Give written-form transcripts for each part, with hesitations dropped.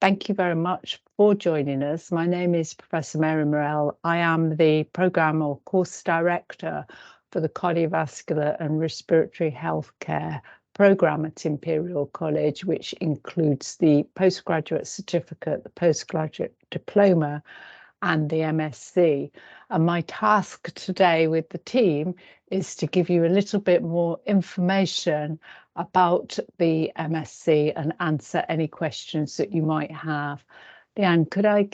Thank you very much for joining us. My name is Professor Mary Morell. I am the Programme or Course Director for the Cardiovascular and Respiratory Healthcare Programme at Imperial College, which includes the Postgraduate Certificate, the Postgraduate Diploma, and the MSc. And my task today with the team is to give you a little bit more information about the MSc and answer any questions that you might have. Leanne, could I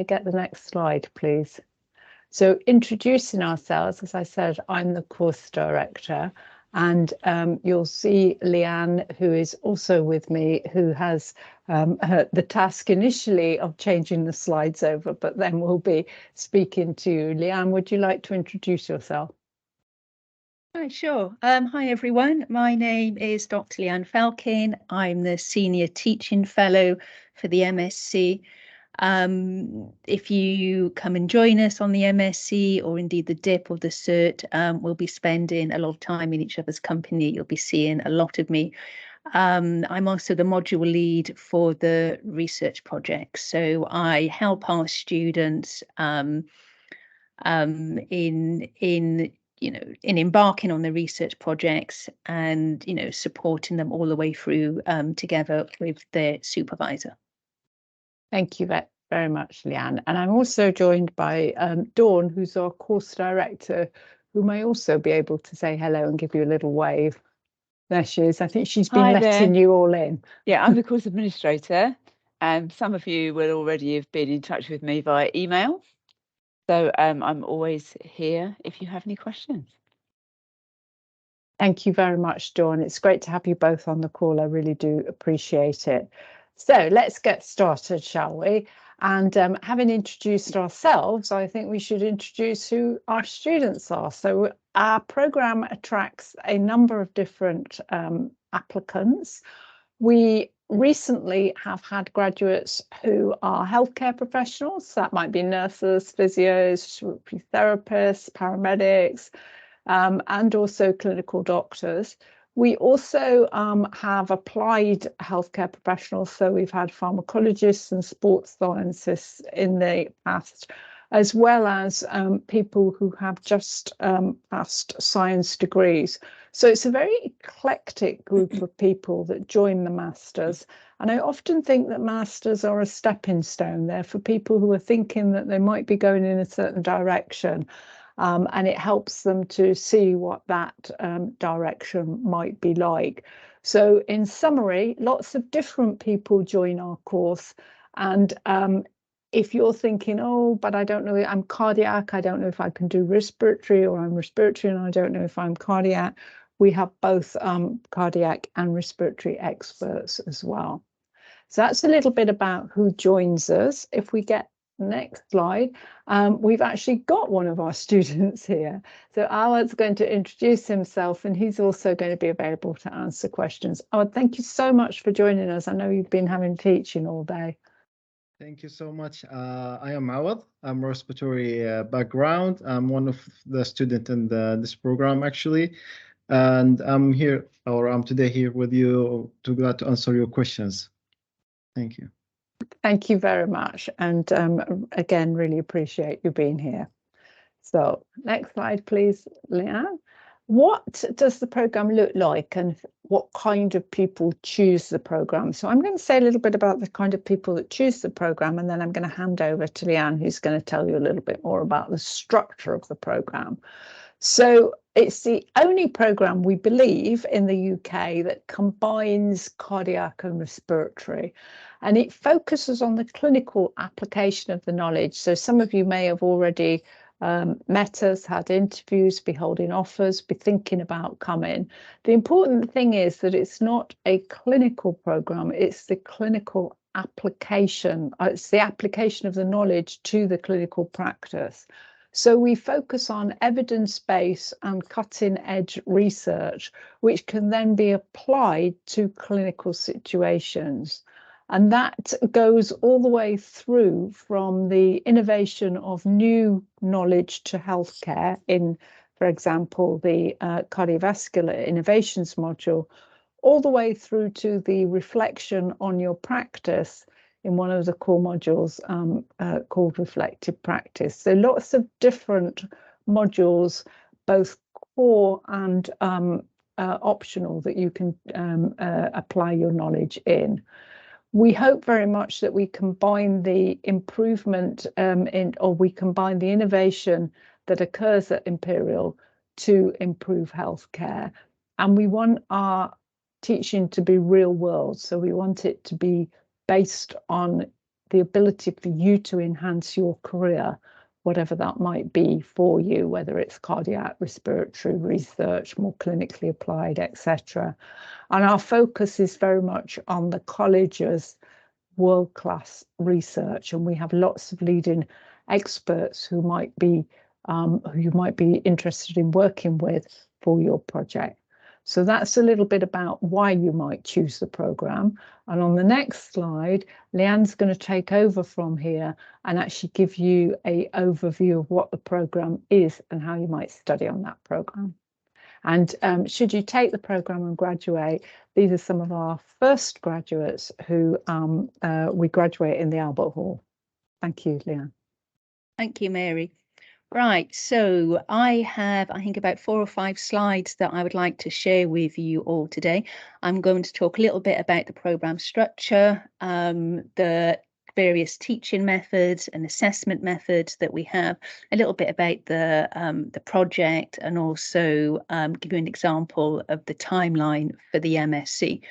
get the next slide, please? So introducing ourselves, as I said, I'm the course director, and you'll see Leanne, who is also with me, who has the task initially of changing the slides over, but then we'll be speaking to you. Leanne, would you like to introduce yourself? Hi, sure. Hi, everyone. My name is Dr. Leanne Falkin. I'm the Senior Teaching Fellow for the MSc. If you come and join us on the MSc or indeed the DIP or the CERT, we'll be spending a lot of time in each other's company. You'll be seeing a lot of me. I'm also the module lead for the research project. So I help our students in embarking on the research projects and, supporting them all the way through together with their supervisor. Thank you very much, Leanne. And I'm also joined by Dawn, who's our course director, who may also be able to say hello and give you a little wave. There she is. I think she's been letting you all in. Yeah, I'm the course administrator. Some of you will already have been in touch with me via email. So I'm always here if you have any questions. Thank you very much, Dawn. It's great to have you both on the call. I really do appreciate it. So let's get started, shall we? And having introduced ourselves, I think we should introduce who our students are. So our programme attracts a number of different applicants. We recently have had graduates who are healthcare professionals. That might be nurses, physios, therapists, paramedics, and also clinical doctors. We also have applied healthcare professionals, so we've had pharmacologists and sports scientists in the past, as well as people who have just passed science degrees. So it's a very eclectic group of people that join the Masters. And I often think that Masters are a stepping stone there for people who are thinking that they might be going in a certain direction. And it helps them to see what that direction might be like. So in summary, lots of different people join our course. And if you're thinking, oh, but I don't know, I'm cardiac, I don't know if I can do respiratory, or I'm respiratory and I don't know if I'm cardiac, we have both cardiac and respiratory experts as well. So that's a little bit about who joins us. If we get next slide, we've actually got one of our students here. So Awad's going to introduce himself, and he's also going to be available to answer questions. Awad, thank you so much for joining us. I know you've been having teaching all day. Thank you so much. I am Awad. I'm respiratory background. I'm one of the students in this program, actually. And I'm today here with you to answer your questions. Thank you. Thank you very much. And again, really appreciate you being here. So next slide, please, Leanne. What does the programme look like and what kind of people choose the programme? So I'm going to say a little bit about the kind of people that choose the programme, and then I'm going to hand over to Leanne, who's going to tell you a little bit more about the structure of the programme. So it's the only programme, we believe, in the UK that combines cardiac and respiratory, and it focuses on the clinical application of the knowledge. So some of you may have already met us, had interviews, be holding offers, be thinking about coming. The important thing is that it's not a clinical programme, it's the clinical application. It's the application of the knowledge to the clinical practice. So we focus on evidence-based and cutting-edge research, which can then be applied to clinical situations. And that goes all the way through from the innovation of new knowledge to healthcare in, for example, the cardiovascular innovations module, all the way through to the reflection on your practice in one of the core modules called Reflective Practice. So lots of different modules, both core and optional, that you can apply your knowledge in. We hope very much that we combine the improvement we combine the innovation that occurs at Imperial to improve healthcare. And we want our teaching to be real world. So we want it to be based on the ability for you to enhance your career, whatever that might be for you, whether it's cardiac, respiratory research, more clinically applied, etc. And our focus is very much on the college's world-class research, and we have lots of leading experts who you might be interested in working with for your project. So that's a little bit about why you might choose the programme. And on the next slide, Leanne's going to take over from here and actually give you an overview of what the programme is and how you might study on that programme. And should you take the programme and graduate, these are some of our first graduates who we graduate in the Albert Hall. Thank you, Leanne. Thank you, Mary. Right, so I have, I think, about 4 or 5 slides that I would like to share with you all today. I'm going to talk a little bit about the programme structure, the various teaching methods and assessment methods that we have, a little bit about the project, and also give you an example of the timeline for the MSc.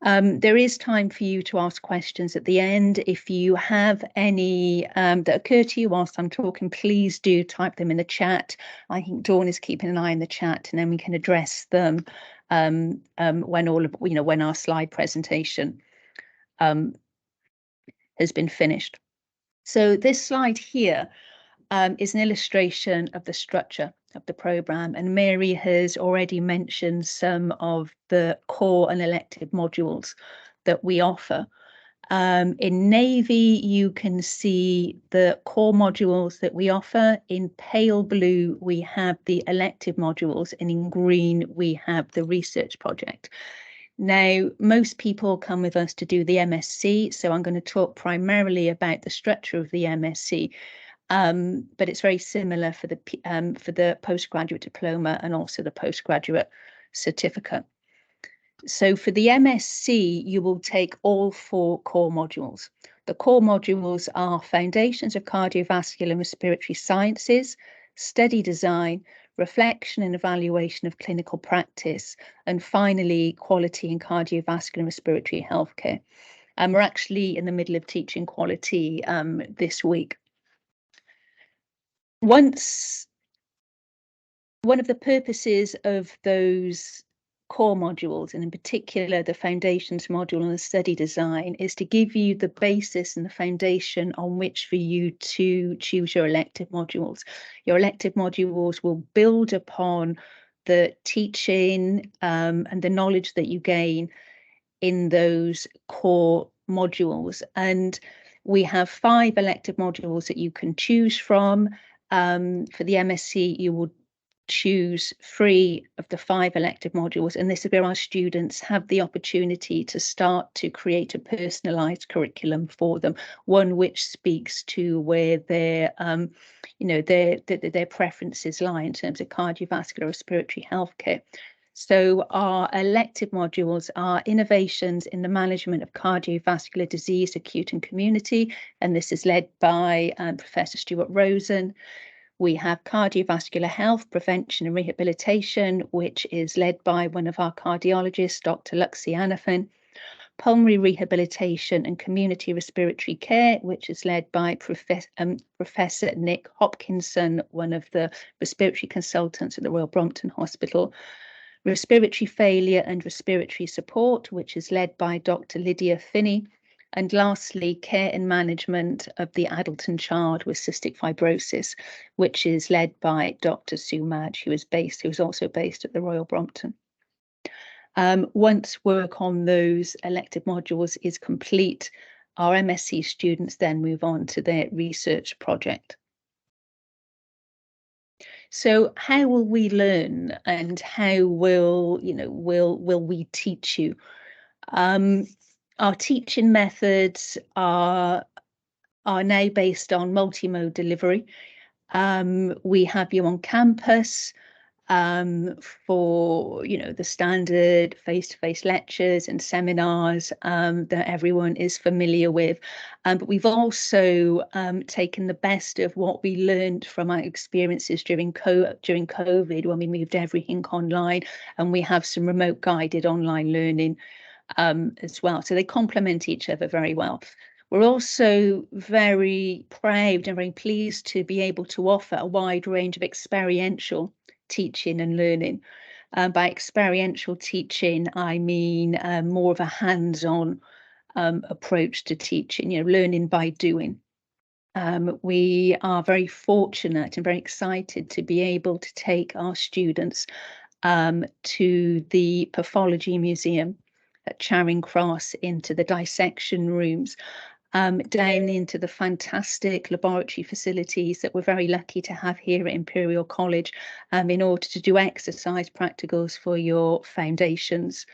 There is time for you to ask questions at the end. If you have any that occur to you whilst I'm talking, please do type them in the chat. I think Dawn is keeping an eye on the chat, and then we can address them when our slide presentation has been finished. So this slide here is an illustration of the structure of the programme, and Mary has already mentioned some of the core and elective modules that we offer. In navy, you can see the core modules that we offer. In pale blue, we have the elective modules, and in green, we have the research project. Now, most people come with us to do the MSc, so I'm going to talk primarily about the structure of the MSc. But it's very similar for the postgraduate diploma and also the postgraduate certificate. So for the MSc, you will take all 4 core modules. The core modules are Foundations of Cardiovascular and Respiratory Sciences, Study Design, Reflection and Evaluation of Clinical Practice, and finally, Quality in Cardiovascular and Respiratory Healthcare. We're actually in the middle of teaching quality this week. One of the purposes of those core modules, and in particular the foundations module and the study design, is to give you the basis and the foundation on which for you to choose your elective modules. Your elective modules will build upon the teaching and the knowledge that you gain in those core modules. And we have 5 elective modules that you can choose from. For the MSc, you will choose 3 of the 5 elective modules, and this is where our students have the opportunity to start to create a personalised curriculum for them, one which speaks to where their preferences lie in terms of cardiovascular, respiratory healthcare. So our elective modules are Innovations in the Management of Cardiovascular Disease, Acute and Community, and this is led by Professor Stuart Rosen. We have Cardiovascular Health, Prevention and Rehabilitation, which is led by one of our cardiologists, Dr. Luxi Anafin. Pulmonary Rehabilitation and Community Respiratory Care, which is led by Professor Nick Hopkinson, one of the respiratory consultants at the Royal Brompton Hospital. Respiratory Failure and Respiratory Support, which is led by Dr. Lydia Finney. And lastly, Care and Management of the Adult and Child with Cystic Fibrosis, which is led by Dr. Sue Madge, who is also based at the Royal Brompton. Once work on those elective modules is complete, our MSc students then move on to their research project. So how will we learn, and how will we teach you? Our teaching methods are now based on multimode delivery. We have you on campus for the standard face-to-face lectures and seminars that everyone is familiar with, but we've also taken the best of what we learned from our experiences during COVID, when we moved everything online, and we have some remote guided online learning as well. So they complement each other very well. We're also very proud and very pleased to be able to offer a wide range of experiential teaching and learning. By experiential teaching, I mean more of a hands-on approach to teaching, learning by doing. We are very fortunate and very excited to be able to take our students to the Pathology Museum at Charing Cross, into the dissection rooms, down into the fantastic laboratory facilities that we're very lucky to have here at Imperial College, in order to do exercise practicals for your foundations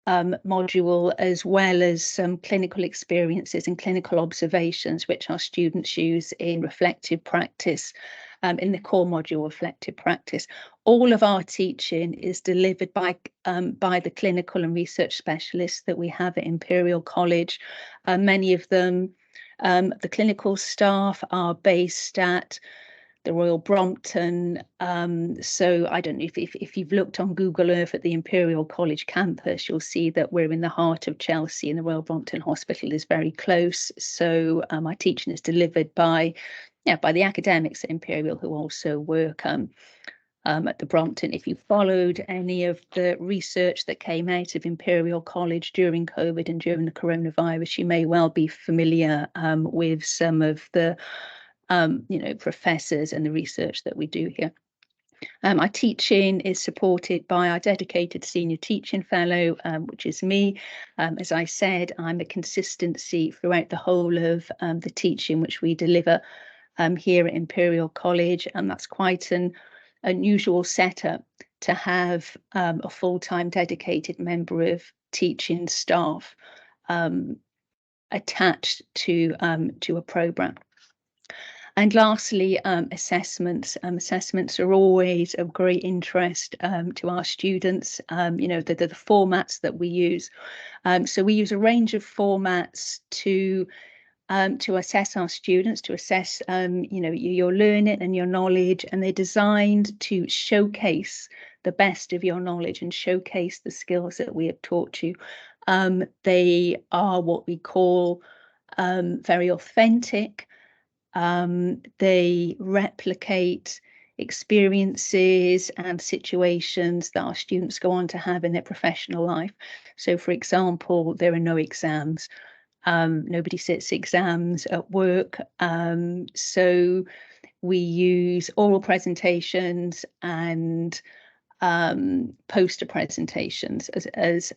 module, as well as some clinical experiences and clinical observations, which our students use in reflective practice, in the core module reflective practice. All of our teaching is delivered by the clinical and research specialists that we have at Imperial College. Many of them, the clinical staff, are based at the Royal Brompton. So I don't know if you've looked on Google Earth at the Imperial College campus, you'll see that we're in the heart of Chelsea, and the Royal Brompton Hospital is very close. So my teaching is delivered by the academics at Imperial, who also work at the Brompton. If you followed any of the research that came out of Imperial College during COVID and during the coronavirus, you may well be familiar with some of the professors and the research that we do here. Our teaching is supported by our dedicated senior teaching fellow, which is me. As I said, I'm a consistency throughout the whole of the teaching which we deliver here at Imperial College, and that's quite an unusual setup to have a full-time dedicated member of teaching staff attached to a programme. And lastly, assessments. Assessments are always of great interest to our students. The formats that we use. So we use a range of formats to assess our students, to assess your learning and your knowledge, and they're designed to showcase the best of your knowledge and showcase the skills that we have taught you. They are what we call very authentic. They replicate experiences and situations that our students go on to have in their professional life. So, for example, there are no exams. Nobody sits exams at work. So we use oral presentations and poster presentations as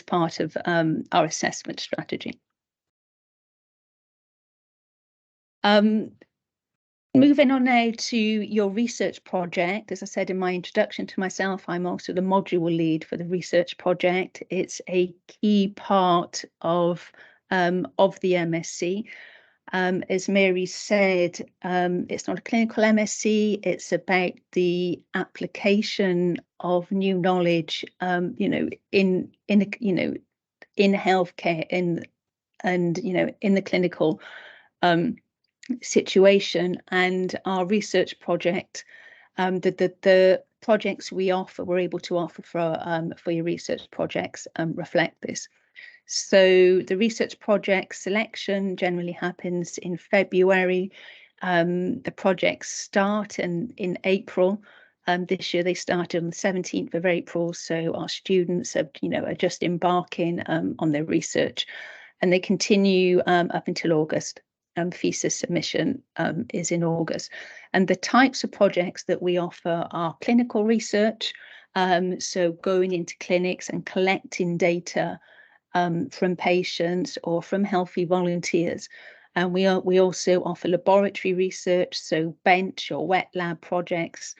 part of our assessment strategy. Moving on now to your research project. As I said in my introduction to myself, I'm also the module lead for the research project. It's a key part of the MSc. As Mary said, it's not a clinical MSc. It's about the application of new knowledge, in healthcare, and in the clinical situation. And our research project, the projects we're able to offer for your research projects reflect this. So the research project selection generally happens in February. The projects start in April. This year they started on the 17th of April. So our students are just embarking on their research, and they continue up until August. Thesis submission is in August. And the types of projects that we offer are clinical research, so going into clinics and collecting data from patients or from healthy volunteers. And we also offer laboratory research, so bench or wet lab projects,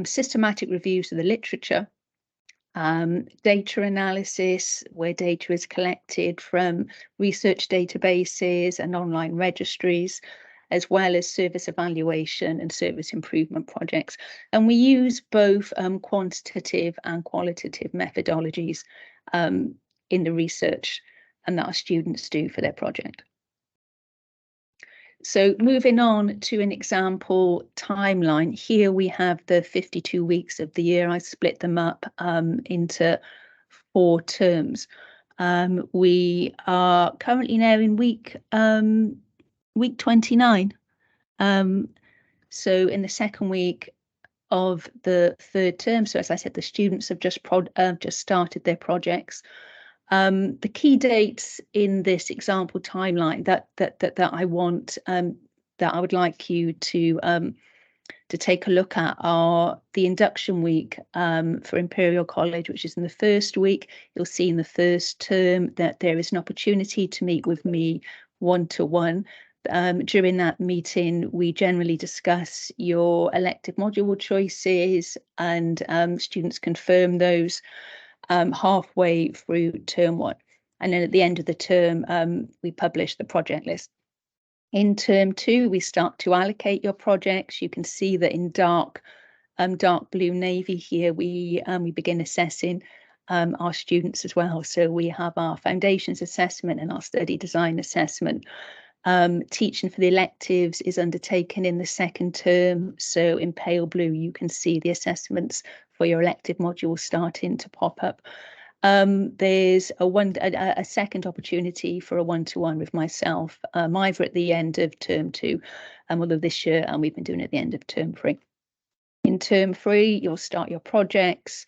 systematic reviews of the literature, data analysis, where data is collected from research databases and online registries, as well as service evaluation and service improvement projects. And we use both quantitative and qualitative methodologies in the research and that our students do for their project. So moving on to an example timeline, here we have the 52 weeks of the year. I split them up into 4 terms. We are currently now in week 29. So in the second week of the 3rd term, so as I said, the students have just started their projects. The key dates in this example timeline that I want that I would like you to take a look at are the induction week for Imperial College, which is in the 1st week. You'll see in the 1st term that there is an opportunity to meet with me one-to-one. During that meeting, we generally discuss your elective module choices, and students confirm those halfway through term 1. And then at the end of the term, we publish the project list. In term 2, we start to allocate your projects. You can see that in dark blue navy here, we begin assessing our students as well. So we have our foundations assessment and our study design assessment. Teaching for the electives is undertaken in the 2nd term. So in pale blue, you can see the assessments for your elective modules starting to pop up. There's a second opportunity for a one-to-one with myself, either at the end of term 2, although this year we've been doing it at the end of term 3. In term 3, you'll start your projects.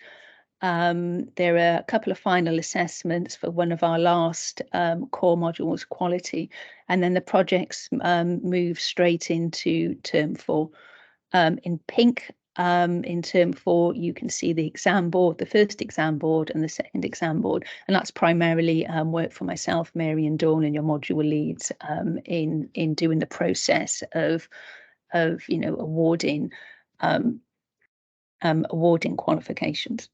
There are a couple of final assessments for one of our last core modules, quality, and then the projects move straight into term 4. In pink, in term 4, you can see the exam board, the 1st exam board and the 2nd exam board, and that's primarily work for myself, Mary and Dawn, and your module leads in doing the process of awarding qualifications.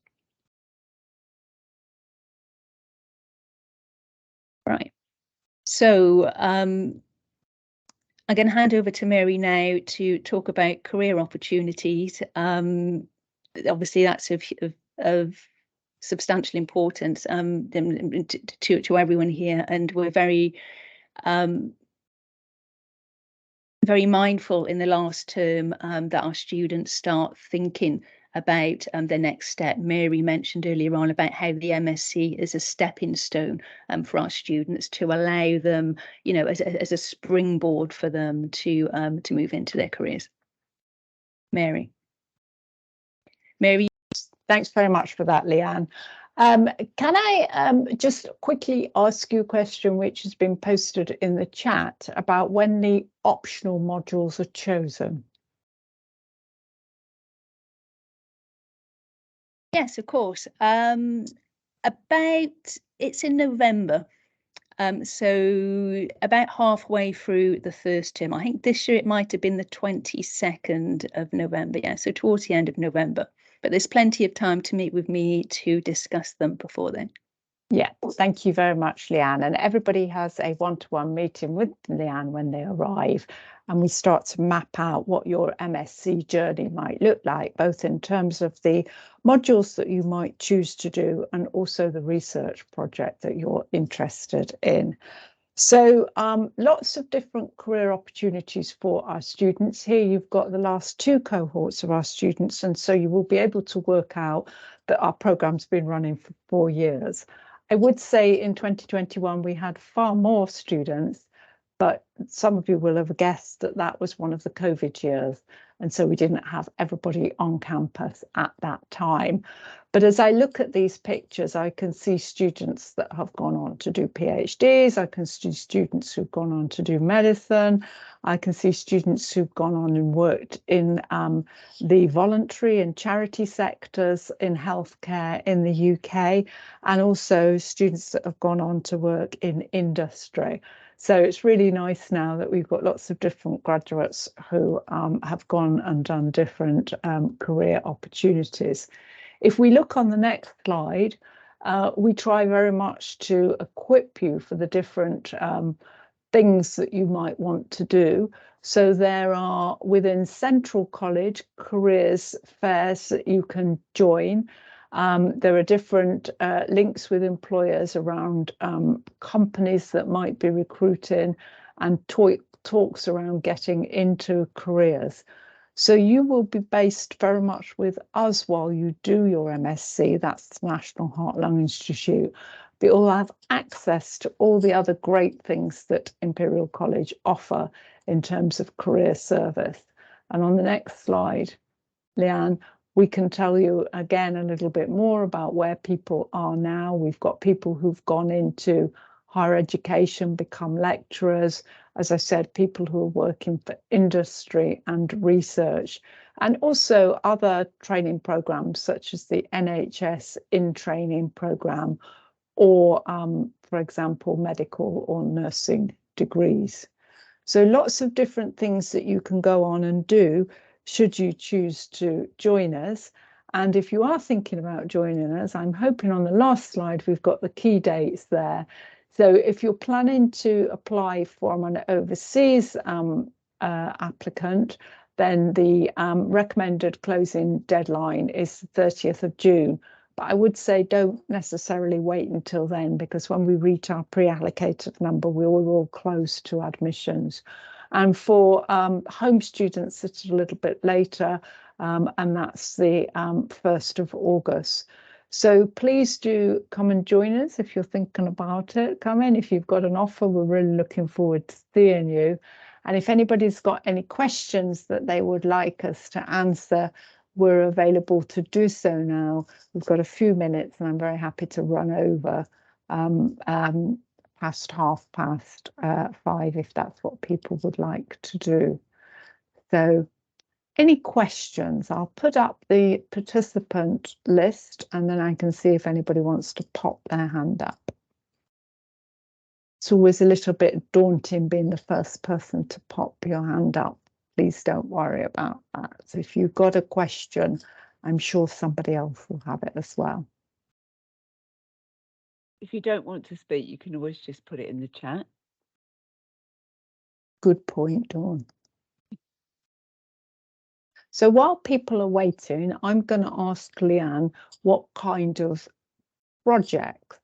Right. So I'm going to hand over to Mary now to talk about career opportunities. Obviously, that's of substantial importance to everyone here, and we're very mindful in the last term that our students start thinking about the next step. Mary mentioned earlier on about how the MSc is a stepping stone for our students to allow them, as a springboard for them to move into their careers. Mary. Thanks very much for that, Leanne. Can I just quickly ask you a question which has been posted in the chat about when the optional modules are chosen? Yes, of course. It's in November. So about halfway through the 1st term. I think this year it might have been the 22nd of November. Yeah, so towards the end of November. But there's plenty of time to meet with me to discuss them before then. Yeah, thank you very much, Leanne. And everybody has a one-to-one meeting with Leanne when they arrive, and we start to map out what your MSc journey might look like, both in terms of the modules that you might choose to do and also the research project that you're interested in. So lots of different career opportunities for our students. Here you've got the last 2 cohorts of our students, and so you will be able to work out that our program's been running for 4 years. I would say in 2021 we had far more students, but some of you will have guessed that that was one of the COVID years, and so we didn't have everybody on campus at that time. But as I look at these pictures, I can see students that have gone on to do PhDs, I can see students who've gone on to do medicine, I can see students who've gone on and worked in the voluntary and charity sectors in healthcare in the UK, and also students that have gone on to work in industry. So it's really nice now that we've got lots of different graduates who have gone and done different career opportunities. if we look on the next slide, we try very much to equip you for the different things that you might want to do. So there are, within Central College, careers fairs that you can join. There are different links with employers around companies that might be recruiting, and talks around getting into careers. So you will be based very much with us while you do your MSc, that's the National Heart Lung Institute, but you'll have access to all the other great things that Imperial College offer in terms of career service. And on the next slide, Leanne, we can tell you again a little bit more about where people are now. We've got people who've gone into higher education, become lecturers, as I said, people who are working for industry and research, and also other training programs such as the NHS in-training program, or, for example, medical or nursing degrees. So lots of different things that you can go on and do should you choose to join us. And if you are thinking about joining us, I'm hoping on the last slide we've got the key dates there. So if you're planning to apply for an overseas applicant, then the recommended closing deadline is the 30th of June. But I would say don't necessarily wait until then, because when we reach our pre-allocated number, we will close to admissions. And for home students, it's a little bit later, and that's the 1st of August. So please do come and join us if you're thinking about it. Come in if you've got an offer. We're really looking forward to seeing you. And if anybody's got any questions that they would like us to answer, we're available to do so now. We've got a few minutes, and I'm very happy to run over past 5:30 if that's what people would like to do. So any questions? I'll put up the participant list, and then I can see if anybody wants to pop their hand up. It's always a little bit daunting being the first person to pop your hand up. Please don't worry about that. So if you've got a question, I'm sure somebody else will have it as well. If you don't want to speak, you can always just put it in the chat. Good point, Dawn. So while people are waiting, I'm going to ask Leanne what kind of projects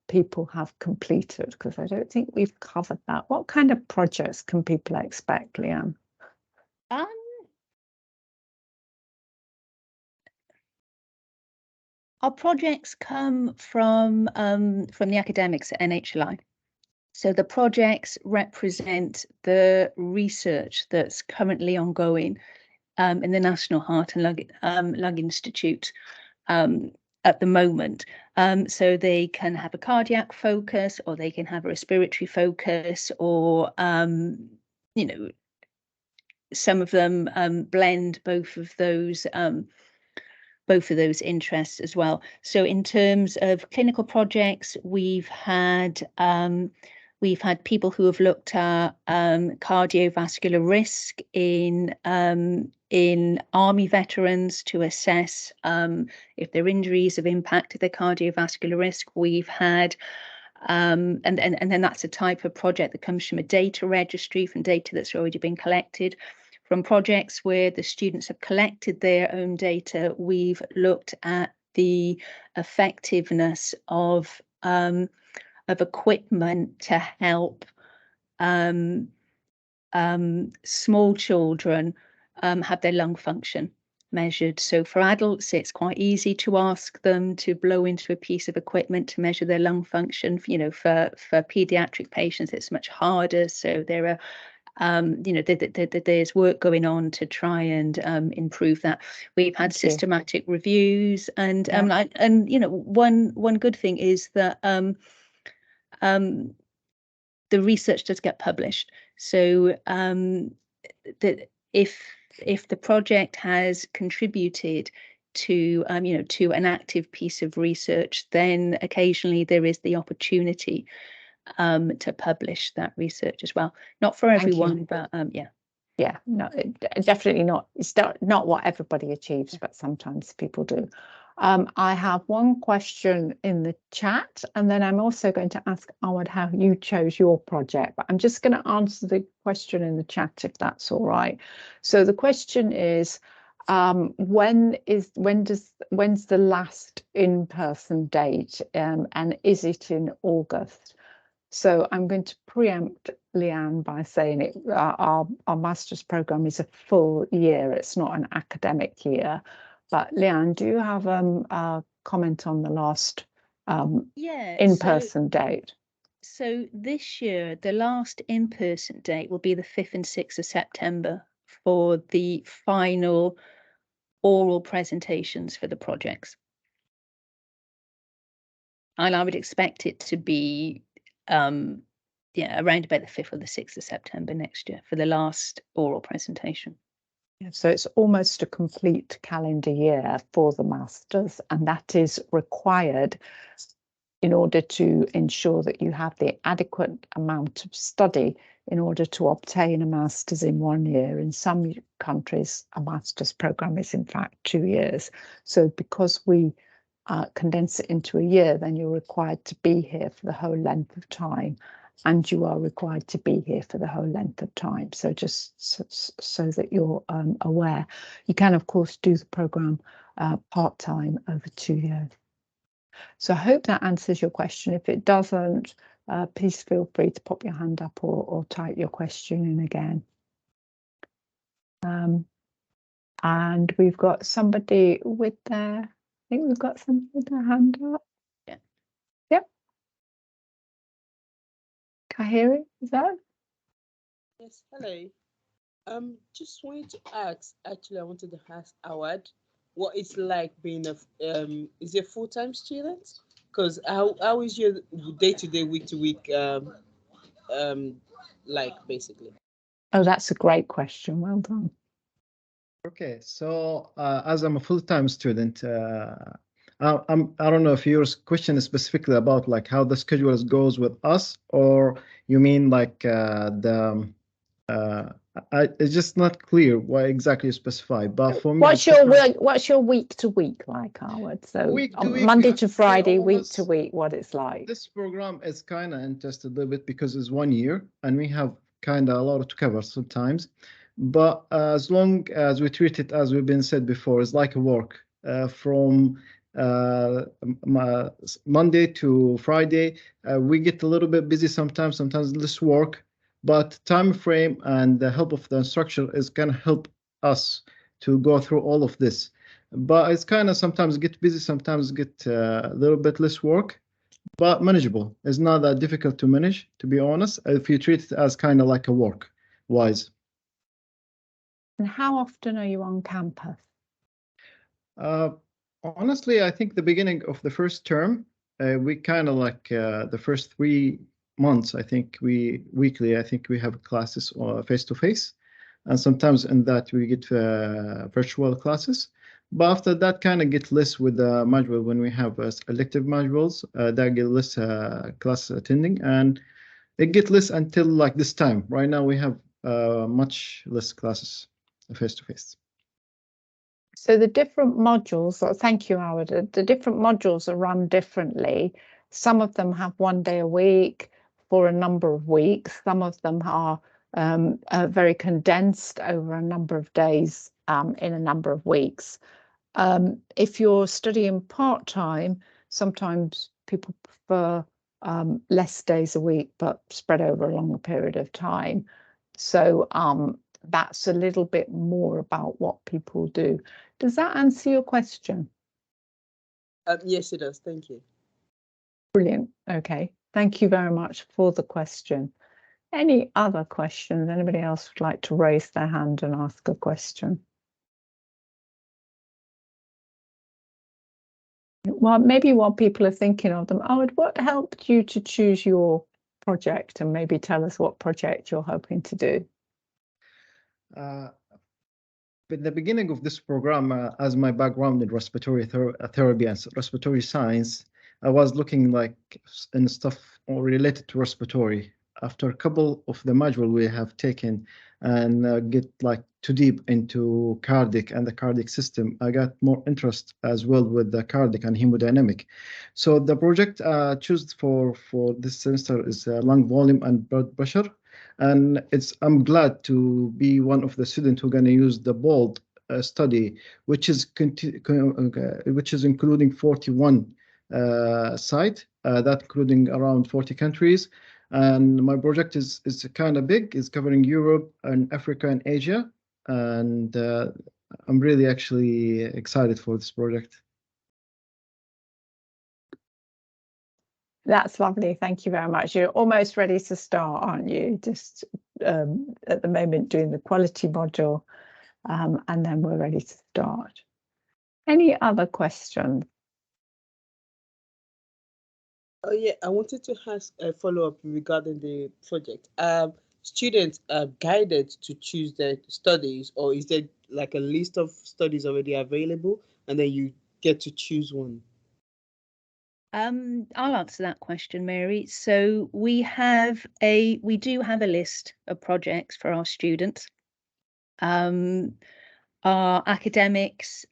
people have completed, because I don't think we've covered that. What kind of projects can people expect, Leanne? Our projects come from the academics at NHLI. So the projects represent the research that's currently ongoing in the National Heart and Lung Institute at the moment. So they can have a cardiac focus, or they can have a respiratory focus, or you know, some of them blend both of those interests as well. So in terms of clinical projects, we've had people who have looked at cardiovascular risk in Army veterans to assess if their injuries have impacted their cardiovascular risk. We've had and then that's a type of project that comes from a data registry, from data that's already been collected. From projects where the students have collected their own data, we've looked at the effectiveness of equipment to help small children have their lung function measured. So for adults, it's quite easy to ask them to blow into a piece of equipment to measure their lung function. You know, for pediatric patients, it's much harder. So there are there's work going on to try and improve that. We've had systematic reviews, and one good thing is that the research does get published. So that if the project has contributed to to an active piece of research, then occasionally there is the opportunity to publish that research as well. Not for everyone, but no, definitely not. It's not what everybody achieves, but sometimes people do. I have one question in the chat, and then I'm also going to ask Ahmad how you chose your project, but I'm just going to answer the question in the chat if that's all right. So the question is, when's the last in-person date, and is it in August? So I'm going to preempt Leanne by saying our master's program is a full year. It's not an academic year. But Leanne, do you have a comment on the last in-person date? So this year, the last in-person date will be the 5th and 6th of September for the final oral presentations for the projects. And I would expect it to be around about the 5th or the 6th of September next year for the last oral presentation. So it's almost a complete calendar year for the masters, and that is required in order to ensure that you have the adequate amount of study in order to obtain a master's in 1 year. In some countries, a master's program is in fact 2 years. So because we condense it into a year, then you're required to be here for the whole length of time, and you are required to be here for the whole length of time. So just so that you're aware, you can of course do the program part-time over 2 years. So I hope that answers your question. If it doesn't, please feel free to pop your hand up or type your question in again. And we've got somebody with their, I think we've got somebody with their hand up. Yeah. Yep. Kahiri, is that? Yes, hello. Just wanted to ask, actually, I wanted to ask Howard what it's like being is he a full-time student? Because how is your day-to-day, week-to-week, like, basically? Oh, that's a great question. Well done. Okay, so as I'm a full-time student, I don't know if your question is specifically about like how the schedule goes with us, or you mean like it's just not clear what exactly you specify. But for me, what's your week to week like, Howard? So week to week, Monday to Friday, week to week, what it's like. This program is kind of interesting a little bit because it's 1 year and we have kind of a lot to cover sometimes. But as long as we treat it, as we've been said before, it's like a work from Monday to Friday. We get a little bit busy sometimes less work, but time frame and the help of the instructor is going to help us to go through all of this. But it's kind of sometimes get busy, sometimes get a little bit less work, but manageable. It's not that difficult to manage, to be honest, if you treat it as kind of like a work-wise. And how often are you on campus? Honestly, I think the beginning of the first term, we kind of like the first 3 months, I think weekly, I think we have classes face-to-face. And sometimes in that we get virtual classes. But after that kind of get less with the module when we have elective modules, that get less class attending, and it get less until like this time. Right now we have much less classes face-to-face. So the different modules, thank you, Howard, the different modules are run differently. Some of them have 1 day a week for a number of weeks. Some of them are very condensed over a number of days in a number of weeks. If you're studying part-time, sometimes people prefer less days a week, but spread over a longer period of time. So that's a little bit more about what people do. Does that answer your question? Yes, it does. Thank you. Brilliant. Okay. Thank you very much for the question. Any other questions? Anybody else would like to raise their hand and ask a question? Well, maybe while people are thinking of them, Howard, what helped you to choose your project, and maybe tell us what project you're hoping to do? At the beginning of this program, as my background in respiratory therapy and respiratory science, I was looking like in stuff related to respiratory. After a couple of the module we have taken and get like too deep into cardiac and the cardiac system. I got more interest as well with the cardiac and hemodynamic. So the project choose for this semester is lung volume and blood pressure, and I'm glad to be one of the students who are going to use the BOLD study, which is including 41 site, that including around 40 countries. And my project is kind of big. It's covering Europe and Africa and Asia. And I'm really actually excited for this project. That's lovely. Thank you very much. You're almost ready to start, aren't you? Just at the moment doing the quality module, and then we're ready to start. Any other questions? Oh yeah, I wanted to ask a follow-up regarding the project. Students are guided to choose their studies, or is there like a list of studies already available, and then you get to choose one? I'll answer that question, Mary. So we do have a list of projects for our students. Our academics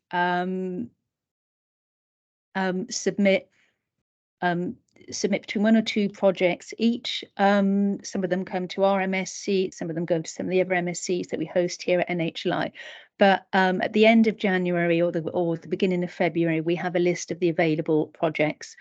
submit between 1 or 2 projects each. Some of them come to our MSc, some of them go to some of the other MScs that we host here at NHLI. But at the end of January or the beginning of February, we have a list of the available projects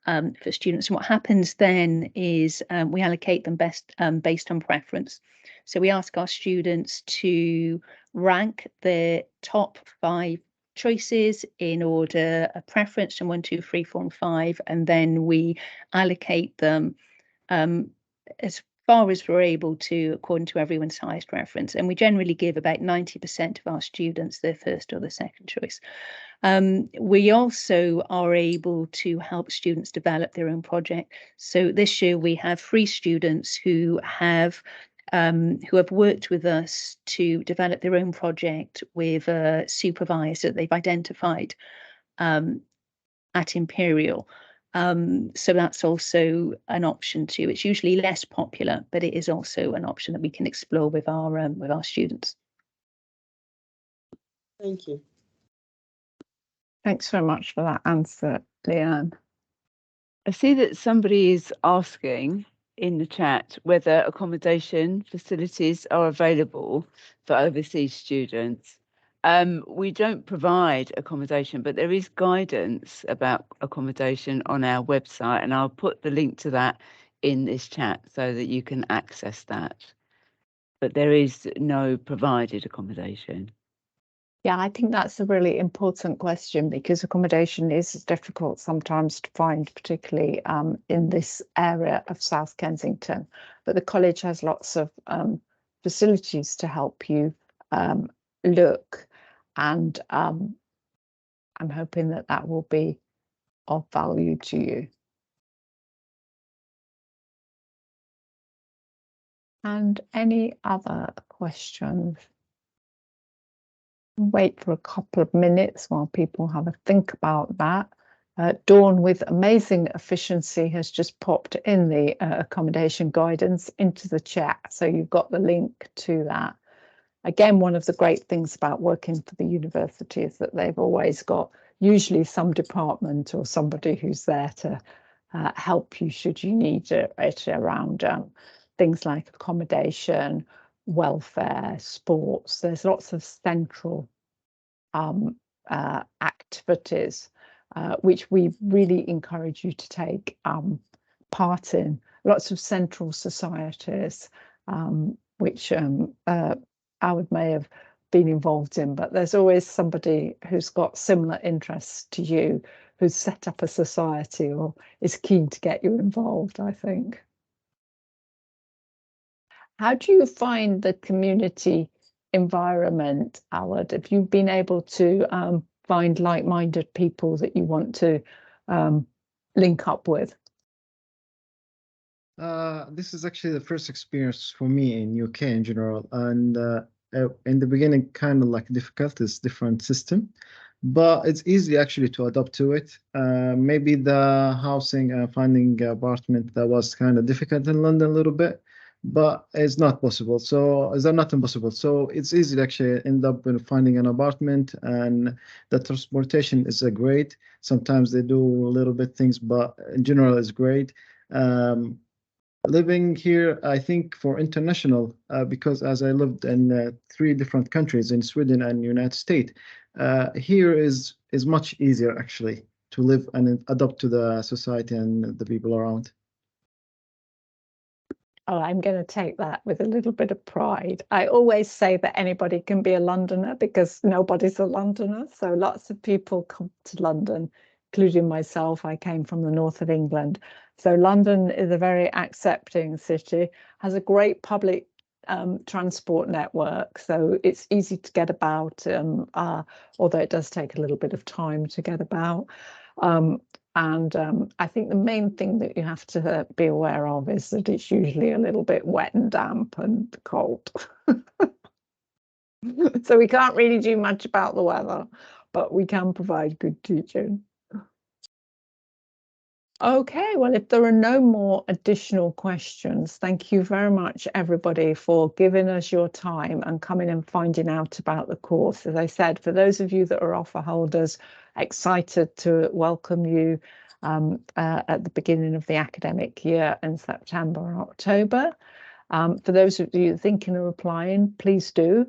for students. And what happens then is we allocate them based on preference. So we ask our students to rank their top 5 choices in order of preference from 1, 2, 3, 4, and 5, and then we allocate them as far as we're able to according to everyone's highest preference. And we generally give about 90% of our students their first or their second choice. We also are able to help students develop their own project. So this year we have 3 students who have worked with us to develop their own project with a supervisor that they've identified at Imperial. So that's also an option too. It's usually less popular, but it is also an option that we can explore with our students. Thank you. Thanks very much for that answer, Leanne. I see that somebody is asking in the chat whether accommodation facilities are available for overseas students. We don't provide accommodation, but there is guidance about accommodation on our website, and I'll put the link to that in this chat so that you can access that. But there is no provided accommodation. Yeah, I think that's a really important question because accommodation is difficult sometimes to find, particularly in this area of South Kensington. But the college has lots of facilities to help you look, and I'm hoping that that will be of value to you. And any other questions? Wait for a couple of minutes while people have a think about that. Dawn, with amazing efficiency, has just popped in the accommodation guidance into the chat, so you've got the link to that. Again, one of the great things about working for the university is that they've always got usually some department or somebody who's there to help you should you need it around things like accommodation, welfare, sports. There's lots of central activities which we really encourage you to take part in. Lots of central societies which Howard may have been involved in, but there's always somebody who's got similar interests to you who's set up a society or is keen to get you involved, I think. How do you find the community environment, Howard? Have you been able to find like-minded people that you want to link up with? This is actually the first experience for me in UK in general, and in the beginning kind of like difficult. It's different system, but it's easy actually to adapt to it. Maybe the housing finding apartment that was kind of difficult in London a little bit, but it's not possible. So it's not impossible. So it's easy to actually end up in finding an apartment, and the transportation is great. Sometimes they do a little bit things, but in general, it's great. Living here, I think for international, because as I lived in 3 different countries in Sweden and United States, here is much easier actually to live and adapt to the society and the people around. Oh, I'm going to take that with a little bit of pride. I always say that anybody can be a Londoner because nobody's a Londoner. So lots of people come to London, including myself. I came from the north of England. So London is a very accepting city, has a great public transport network. So it's easy to get about, although it does take a little bit of time to get about. And I think the main thing that you have to be aware of is that it's usually a little bit wet and damp and cold. So we can't really do much about the weather, but we can provide good teaching. Okay, well, if there are no more additional questions, thank you very much, everybody, for giving us your time and coming and finding out about the course. As I said, for those of you that are offer holders, excited to welcome you at the beginning of the academic year in September and October. For those of you thinking of applying, please do.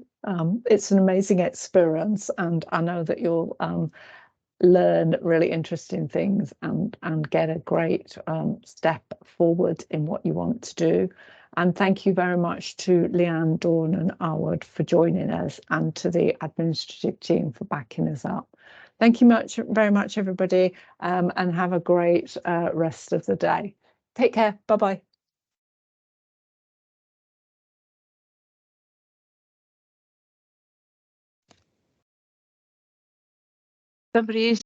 It's an amazing experience, and I know that you'll learn really interesting things and get a great step forward in what you want to do. And thank you very much to Leanne, Dawn and Arwood for joining us, and to the administrative team for backing us up. Thank you very much, everybody, and have a great rest of the day. Take care. Bye-bye. Somebody is